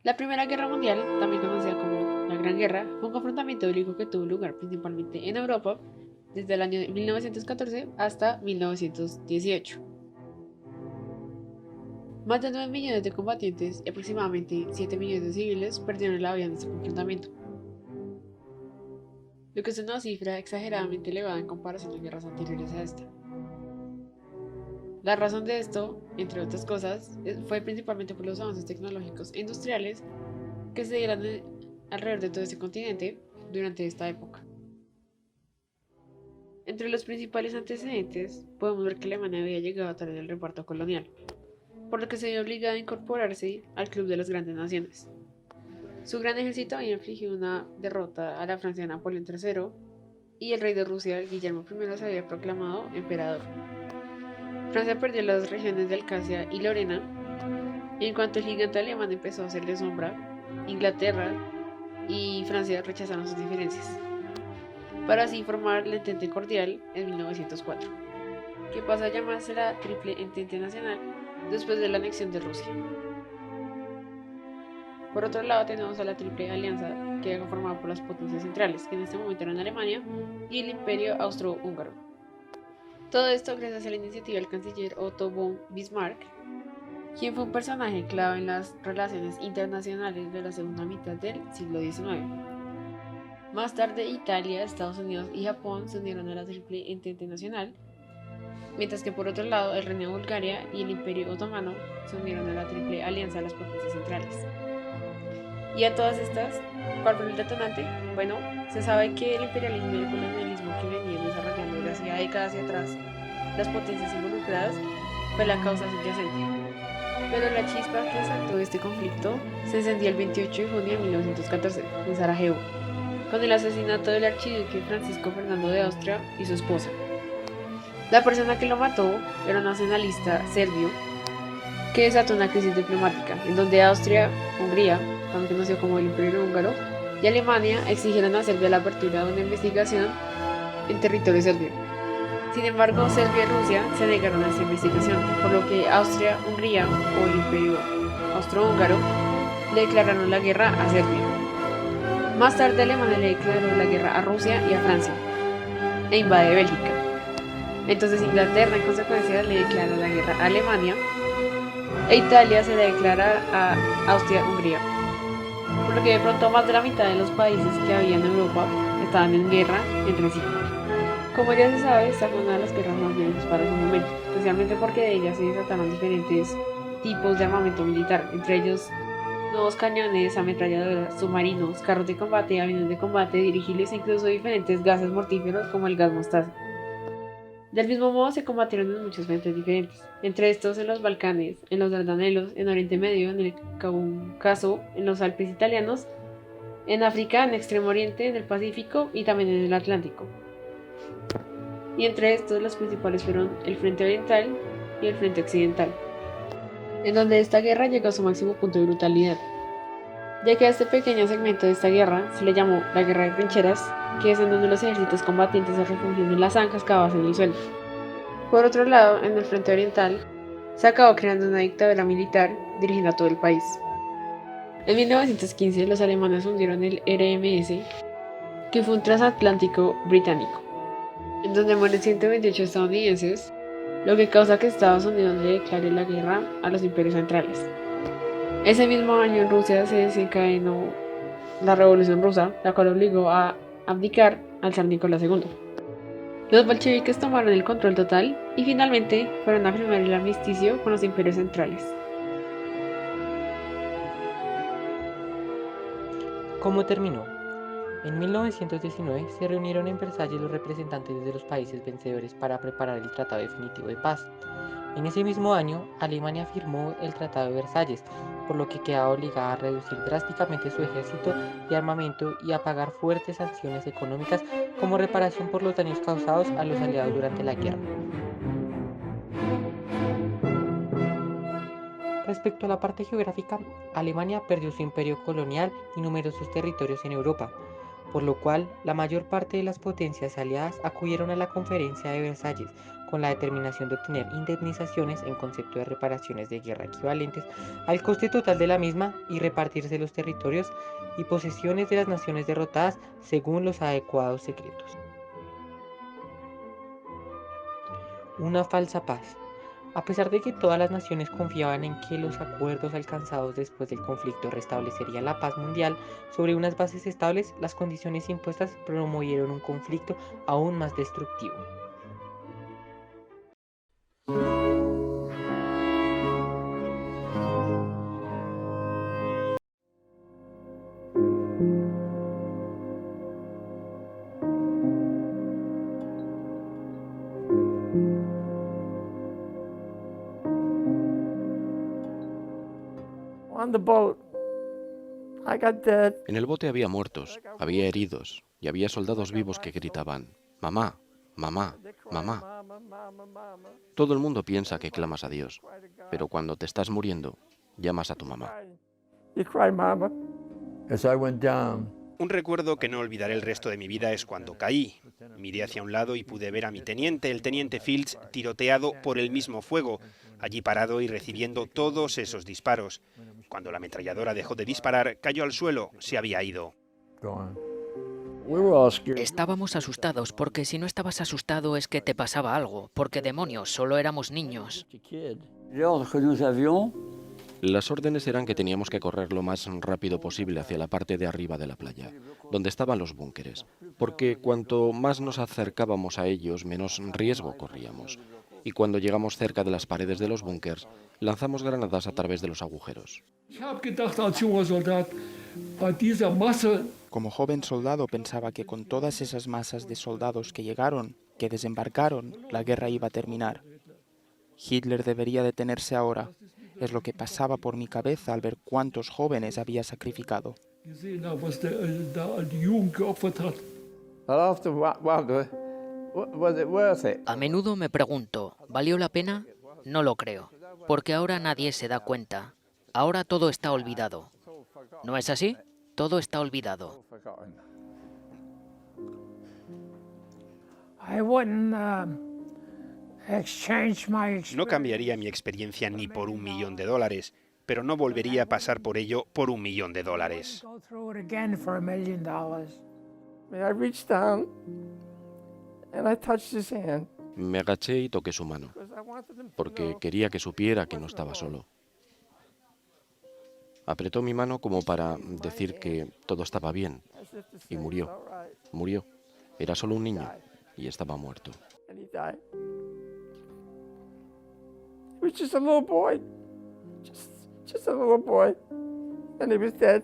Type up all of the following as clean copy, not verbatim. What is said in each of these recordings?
La Primera Guerra Mundial, también conocida como la Gran Guerra, fue un confrontamiento bélico que tuvo lugar principalmente en Europa desde el año 1914 hasta 1918. Más de 9 millones de combatientes y aproximadamente 7 millones de civiles perdieron la vida en este confrontamiento, lo que es una cifra exageradamente elevada en comparación a guerras anteriores a esta. La razón de esto, entre otras cosas, fue principalmente por los avances tecnológicos e industriales que se dieron alrededor de todo este continente durante esta época. Entre los principales antecedentes, podemos ver que Alemania había llegado a tener el reparto colonial, por lo que se vio obligada a incorporarse al Club de las Grandes Naciones. Su gran ejército había infligido una derrota a la Francia de Napoleón III y el rey de Rusia, Guillermo I, se había proclamado emperador. Francia perdió las regiones de Alsacia y Lorena, y en cuanto el gigante alemán empezó a hacerle sombra, Inglaterra y Francia rechazaron sus diferencias, para así formar la Entente Cordial en 1904, que pasa a llamarse la Triple Entente Nacional después de la anexión de Rusia. Por otro lado tenemos a la Triple Alianza, que era conformada por las potencias centrales, que en este momento eran Alemania y el Imperio Austrohúngaro. Todo esto gracias a la iniciativa del canciller Otto von Bismarck, quien fue un personaje clave en las relaciones internacionales de la segunda mitad del siglo XIX. Más tarde Italia, Estados Unidos y Japón se unieron a la Triple Entente Nacional, mientras que por otro lado el Reino de Bulgaria y el Imperio Otomano se unieron a la Triple Alianza de las Potencias Centrales. Y a todas estas, ¿cuál fue el detonante? Bueno, se sabe que el imperialismo y el colonialismo que venían desarrollando desde hacía décadas hacia atrás las potencias involucradas fue la causa subyacente. Pero la chispa que desató este conflicto se encendió el 28 de junio de 1914 en Sarajevo, con el asesinato del archiduque Francisco Fernando de Austria y su esposa. La persona que lo mató era un nacionalista serbio que desató una crisis diplomática, en donde Austria, Hungría, también conocido como el Imperio Húngaro, y Alemania exigieron a Serbia la apertura de una investigación en territorio serbio. Sin embargo, Serbia y Rusia se negaron a esta investigación, por lo que Austria, Hungría o el Imperio Austrohúngaro le declararon la guerra a Serbia. Más tarde Alemania le declaró la guerra a Rusia y a Francia e invade Bélgica. Entonces Inglaterra en consecuencia le declara la guerra a Alemania e Italia se le declara a Austria-Hungría. Por lo que de pronto más de la mitad de los países que había en Europa estaban en guerra entre sí. Como ya se sabe, esta fue una de las guerras más violentas para su momento, especialmente porque de ella se desataron diferentes tipos de armamento militar, entre ellos nuevos cañones, ametralladoras, submarinos, carros de combate, aviones de combate, dirigibles e incluso diferentes gases mortíferos como el gas mostaza. Del mismo modo se combatieron en muchos frentes diferentes, entre estos en los Balcanes, en los Dardanelos, en Oriente Medio, en el Cáucaso, en los Alpes italianos, en África, en Extremo Oriente, en el Pacífico y también en el Atlántico. Y entre estos los principales fueron el Frente Oriental y el Frente Occidental, en donde esta guerra llegó a su máximo punto de brutalidad, ya que a este pequeño segmento de esta guerra se le llamó la Guerra de Trincheras, que es en donde los ejércitos combatientes se refugian en las zanjas cavadas en el suelo. Por otro lado, en el Frente Oriental, se acabó creando una dictadura militar dirigiendo a todo el país. En 1915 los alemanes hundieron el RMS, que fue un transatlántico británico, en donde mueren 128 estadounidenses, lo que causa que Estados Unidos le declare la guerra a los imperios centrales. Ese mismo año en Rusia se desencadenó la Revolución Rusa, la cual obligó a abdicar al zar Nicolás II. Los bolcheviques tomaron el control total y finalmente fueron a firmar el armisticio con los imperios centrales. ¿Cómo terminó? En 1919 se reunieron en Versalles los representantes de los países vencedores para preparar el Tratado Definitivo de Paz. En ese mismo año, Alemania firmó el Tratado de Versalles, por lo que quedaba obligada a reducir drásticamente su ejército y armamento y a pagar fuertes sanciones económicas como reparación por los daños causados a los aliados durante la guerra. Respecto a la parte geográfica, Alemania perdió su imperio colonial y numerosos territorios en Europa. por lo cual la mayor parte de las potencias aliadas acudieron a la Conferencia de Versalles con la determinación de obtener indemnizaciones en concepto de reparaciones de guerra equivalentes al coste total de la misma y repartirse los territorios y posesiones de las naciones derrotadas según los adecuados secretos. Una falsa paz. A pesar de que todas las naciones confiaban en que los acuerdos alcanzados después del conflicto restablecerían la paz mundial sobre unas bases estables, las condiciones impuestas promovieron un conflicto aún más destructivo. En el bote había muertos, había heridos y había soldados vivos que gritaban, «Mamá, mamá, mamá». Todo el mundo piensa que clamas a Dios, pero cuando te estás muriendo, llamas a tu mamá. Un recuerdo que no olvidaré el resto de mi vida es cuando caí. Miré hacia un lado y pude ver a mi teniente, el teniente Fields, tiroteado por el mismo fuego, allí parado y recibiendo todos esos disparos. Cuando la ametralladora dejó de disparar, cayó al suelo, se había ido. Estábamos asustados, porque si no estabas asustado es que te pasaba algo, porque demonios, solo éramos niños. Las órdenes eran que teníamos que correr lo más rápido posible hacia la parte de arriba de la playa, donde estaban los búnkeres, porque cuanto más nos acercábamos a ellos, menos riesgo corríamos. Y cuando llegamos cerca de las paredes de los búnkers, lanzamos granadas a través de los agujeros. Como joven soldado pensaba que con todas esas masas de soldados que llegaron, que desembarcaron, la guerra iba a terminar. Hitler debería detenerse ahora. Es lo que pasaba por mi cabeza al ver cuántos jóvenes había sacrificado. A menudo me pregunto, ¿valió la pena? No lo creo, porque ahora nadie se da cuenta. Ahora todo está olvidado. ¿No es así? Todo está olvidado. No cambiaría mi experiencia ni por $1 millón, pero no volvería a pasar por ello por $1 millón. Me agaché y toqué su mano, porque quería que supiera que no estaba solo. Apretó mi mano como para decir que todo estaba bien, y murió. Murió. Era solo un niño, y estaba muerto. He was just a little boy, just a little boy, and he was dead.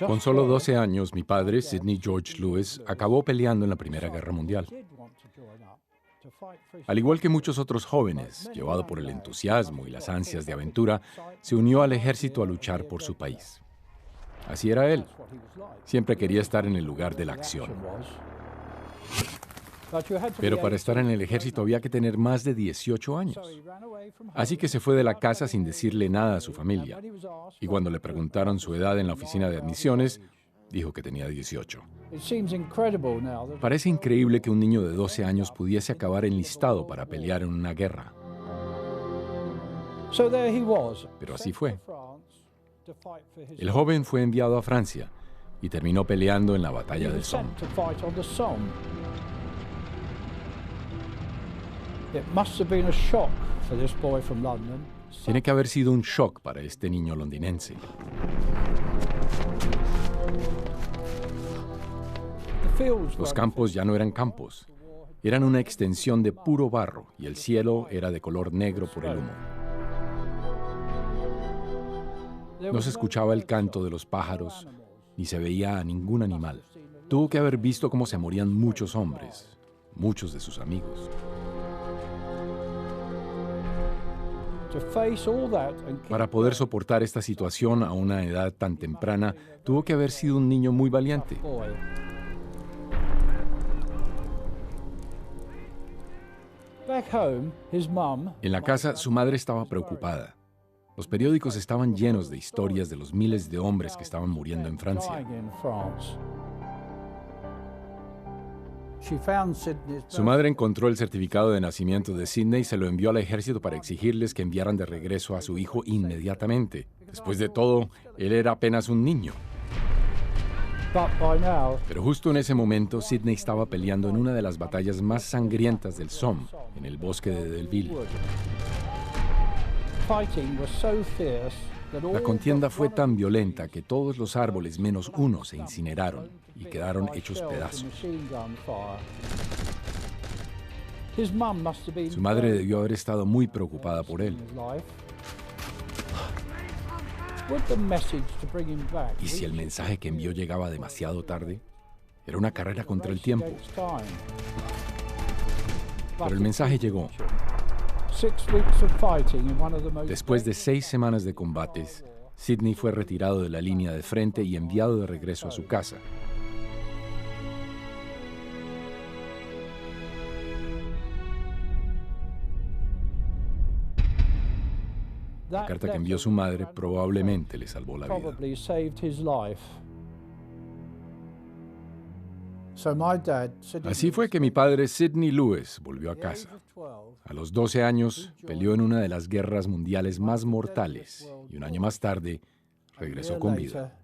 Con solo 12 años, mi padre, Sidney George Lewis, acabó peleando en la Primera Guerra Mundial. Al igual que muchos otros jóvenes, llevado por el entusiasmo y las ansias de aventura, se unió al ejército a luchar por su país. Así era él. Siempre quería estar en el lugar de la acción. Pero para estar en el ejército había que tener más de 18 años. Así que se fue de la casa sin decirle nada a su familia. Y cuando le preguntaron su edad en la oficina de admisiones, dijo que tenía 18. Parece increíble que un niño de 12 años pudiese acabar enlistado para pelear en una guerra. Pero así fue. El joven fue enviado a Francia y terminó peleando en la batalla del Somme. Tiene que haber sido un shock para este niño londinense. Los campos ya no eran campos, eran una extensión de puro barro y el cielo era de color negro por el humo. No se escuchaba el canto de los pájaros, ni se veía a ningún animal. Tuvo que haber visto cómo se morían muchos hombres, muchos de sus amigos. Para poder soportar esta situación a una edad tan temprana, tuvo que haber sido un niño muy valiente. En la casa, su madre estaba preocupada. Los periódicos estaban llenos de historias de los miles de hombres que estaban muriendo en Francia. Su madre encontró el certificado de nacimiento de Sidney y se lo envió al ejército para exigirles que enviaran de regreso a su hijo inmediatamente. Después de todo, él era apenas un niño. Pero justo en ese momento, Sidney estaba peleando en una de las batallas más sangrientas del Somme, en el bosque de Delville. La contienda fue tan violenta que todos los árboles menos uno se incineraron y quedaron hechos pedazos. Su madre debió haber estado muy preocupada por él. ¿Y si el mensaje que envió llegaba demasiado tarde? Era una carrera contra el tiempo. Pero el mensaje llegó. Después de 6 semanas de combates, Sidney fue retirado de la línea de frente y enviado de regreso a su casa. La carta que envió su madre probablemente le salvó la vida. Así fue que mi padre, Sidney Lewis, volvió a casa. A los 12 años, peleó en una de las guerras mundiales más mortales y un año más tarde regresó con vida.